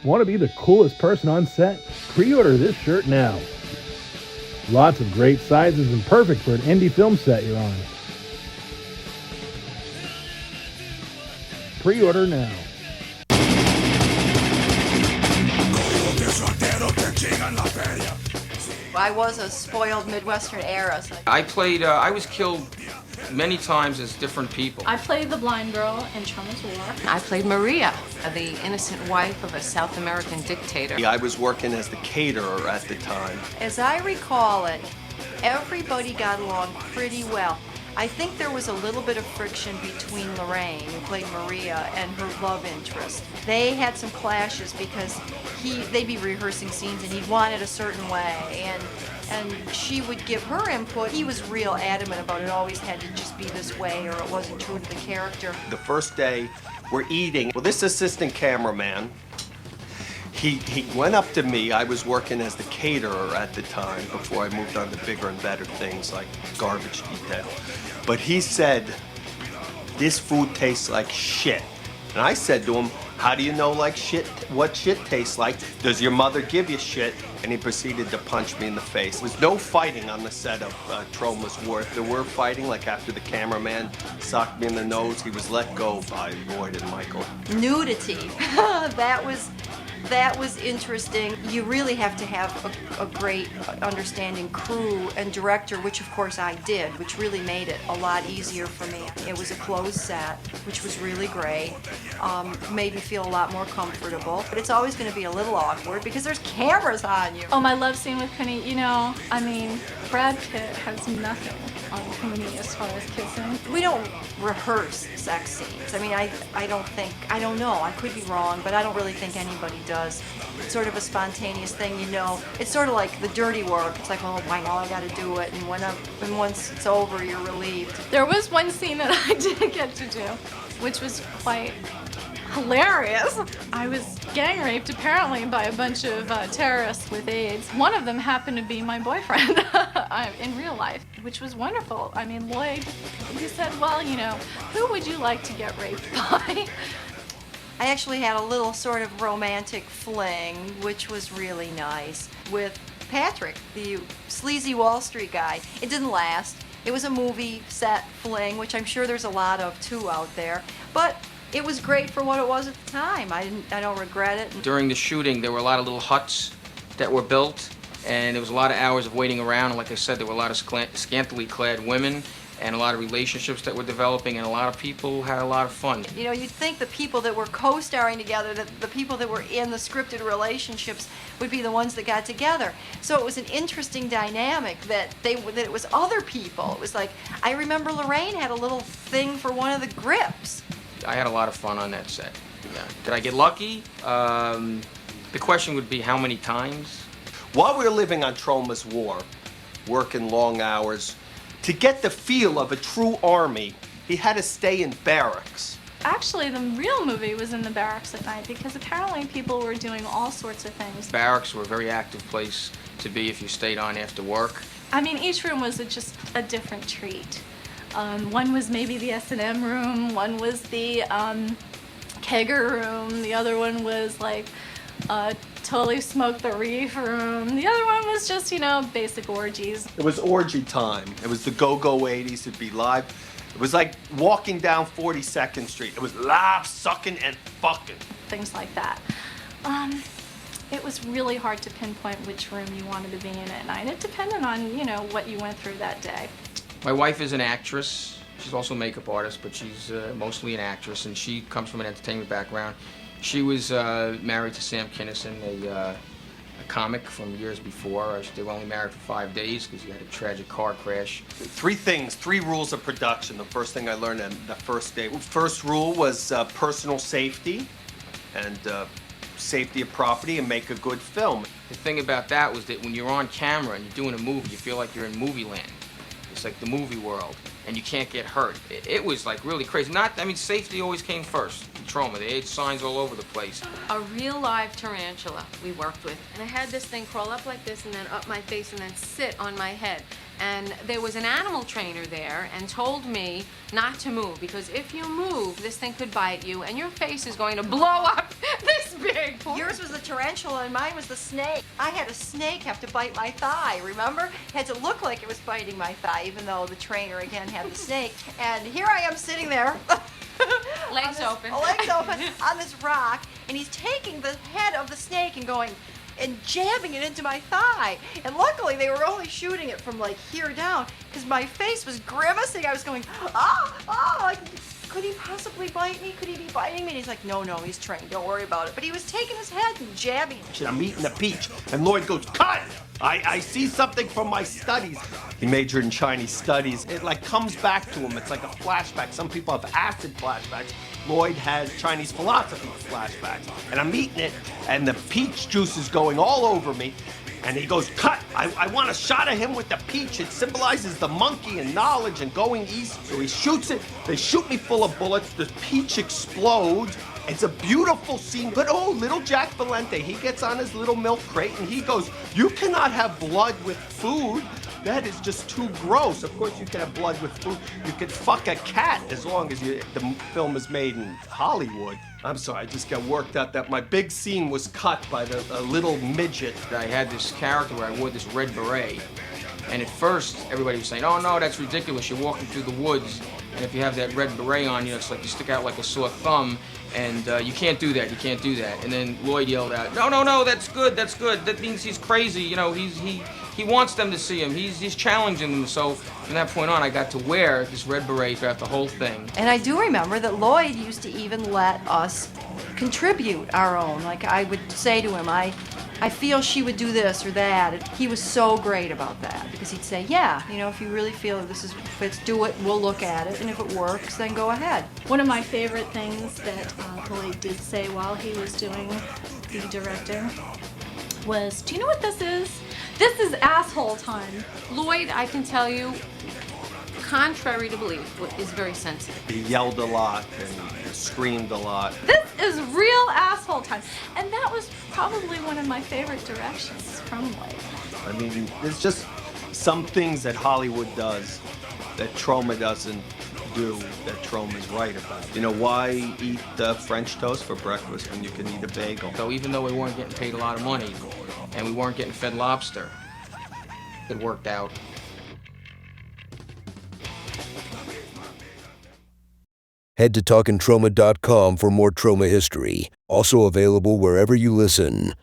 Want to be the coolest person on set? Pre-order this shirt now. Lots of great sizes and perfect for an indie film set you're on. Pre-order now. I was a spoiled Midwestern heiress. I was killed many times as different people. I played the blind girl in TROMA'S War. I played Maria, the innocent wife of a South American dictator. I was working as the caterer at the time. As I recall it, everybody got along pretty well. I think there was a little bit of friction between Lorayn, who played Maria, and her love interest. They had some clashes because they'd be rehearsing scenes and he'd want it a certain way, and she would give her input. He was real adamant about it always had to just be this way or it wasn't true to the character. The first day, we're eating. Well, this assistant cameraman, he went up to me. I was working as the caterer at the time before I moved on to bigger and better things like garbage detail. But he said, "This food tastes like shit." And I said to him, "How do you know like shit, what shit tastes like? Does your mother give you shit?" And he proceeded to punch me in the face. There was no fighting on the set of TROMA'S War. If there were fighting, like after the cameraman socked me in the nose, he was let go by Lloyd and Michael. Nudity. That was interesting. You really have to have a great understanding crew and director, which of course I did, which really made it a lot easier for me. It was a closed set, which was really great. Made me feel a lot more comfortable. But it's always going to be a little awkward because there's cameras on you. Oh, my love scene with Penny, Brad Pitt has nothing on me as far as kissing. We don't rehearse sex scenes. I don't know, I could be wrong, but I don't really think anybody does. It's sort of a spontaneous thing, It's sort of like the dirty work. It's like, oh, I know I gotta do it, and once it's over, you're relieved. There was one scene that I didn't get to do, which was quite hilarious. I was gang raped apparently by a bunch of terrorists with AIDS. One of them happened to be my boyfriend in real life, which was wonderful. Lloyd, he said, well, who would you like to get raped by? I actually had a little sort of romantic fling, which was really nice, with Patrick, the sleazy Wall Street guy. It didn't last. It was a movie set fling, which I'm sure there's a lot of too out there, but it was great for what it was at the time. I don't regret it. During the shooting, there were a lot of little huts that were built, and there was a lot of hours of waiting around. And like I said, there were a lot of scantily clad women and a lot of relationships that were developing, and a lot of people had a lot of fun. You'd think the people that were co-starring together, that the people that were in the scripted relationships would be the ones that got together. So it was an interesting dynamic that it was other people. It was like, I remember Lorayn had a little thing for one of the grips. I had a lot of fun on that set. Yeah. Did I get lucky? The question would be how many times? While we were living on TROMA'S War, working long hours, to get the feel of a true army, he had to stay in barracks. Actually, the real movie was in the barracks at night because apparently people were doing all sorts of things. Barracks were a very active place to be if you stayed on after work. Each room was just a different treat. One was maybe the S&M room, one was the kegger room, the other one was like totally smoke the reef room. The other one was just, basic orgies. It was orgy time. It was the go-go 80s. It'd be live. It was like walking down 42nd Street. It was live, sucking, and fucking. Things like that. It was really hard to pinpoint which room you wanted to be in at night. It depended on, what you went through that day. My wife is an actress. She's also a makeup artist, but she's mostly an actress, and she comes from an entertainment background. She was married to Sam Kinison, a comic from years before. They were only married for 5 days because he had a tragic car crash. Three rules of production. The first thing I learned on the first day. First rule was personal safety and safety of property and make a good film. The thing about that was that when you're on camera and you're doing a movie, you feel like you're in movie land. It's like the movie world, and you can't get hurt. It was like really crazy. Safety always came first. Troma, they had signs all over the place. A real live tarantula we worked with. And I had this thing crawl up like this and then up my face and then sit on my head. And there was an animal trainer there and told me not to move because if you move, this thing could bite you and your face is going to blow up this big. You're Yours was the tarantula and mine was the snake. I had a snake have to bite my thigh, remember? Had to look like it was biting my thigh, even though the trainer again had the snake. And here I am sitting there. Legs open. Legs open on this rock, and he's taking the head of the snake and going and jabbing it into my thigh. And luckily they were only shooting it from like here down, because my face was grimacing. I was going, like, could he possibly bite me? Could he be biting me? And he's like, no, he's trained. Don't worry about it. But he was taking his head and jabbing it. I'm eating a peach, and Lloyd goes, cut! I see something from my studies. He majored in Chinese studies. It like comes back to him. It's like a flashback. Some people have acid flashbacks. Lloyd has Chinese philosophy flashbacks. And I'm eating it, and the peach juice is going all over me. And he goes, cut! I want a shot of him with the peach. It symbolizes the monkey and knowledge and going east. So he shoots it. They shoot me full of bullets. The peach explodes. It's a beautiful scene. But oh, little Jack Valente, he gets on his little milk crate and he goes, you cannot have blood with food. That is just too gross. Of course you can have blood with food. You could fuck a cat as long as the film is made in Hollywood. I'm sorry, I just got worked out that my big scene was cut by the little midget. I had this character where I wore this red beret. And at first, everybody was saying, oh no, that's ridiculous. You're walking through the woods, and if you have that red beret on, it's like you stick out like a sore thumb, and you can't do that, you can't do that. And then Lloyd yelled out, no, that's good. That means he's crazy, he wants them to see him. He's challenging them. So from that point on, I got to wear this red beret throughout the whole thing. And I do remember that Lloyd used to even let us contribute our own. Like I would say to him, I feel she would do this or that. And he was so great about that because he'd say, yeah, if you really feel this is fits, do it, we'll look at it, and if it works, then go ahead. One of my favorite things that Lloyd did say while he was doing the directing was, do you know what this is? This is asshole time. Lloyd, I can tell you, contrary to belief, is very sensitive. He yelled a lot and screamed a lot. This is real asshole time. And that was probably one of my favorite directions from Lloyd. I mean, there's just some things that Hollywood does that Troma doesn't do that Troma's right about. Why eat French toast for breakfast when you can eat a bagel? So even though we weren't getting paid a lot of money, and we weren't getting fed lobster, it worked out. Head to TalkinTroma.com for more Troma history. Also available wherever you listen.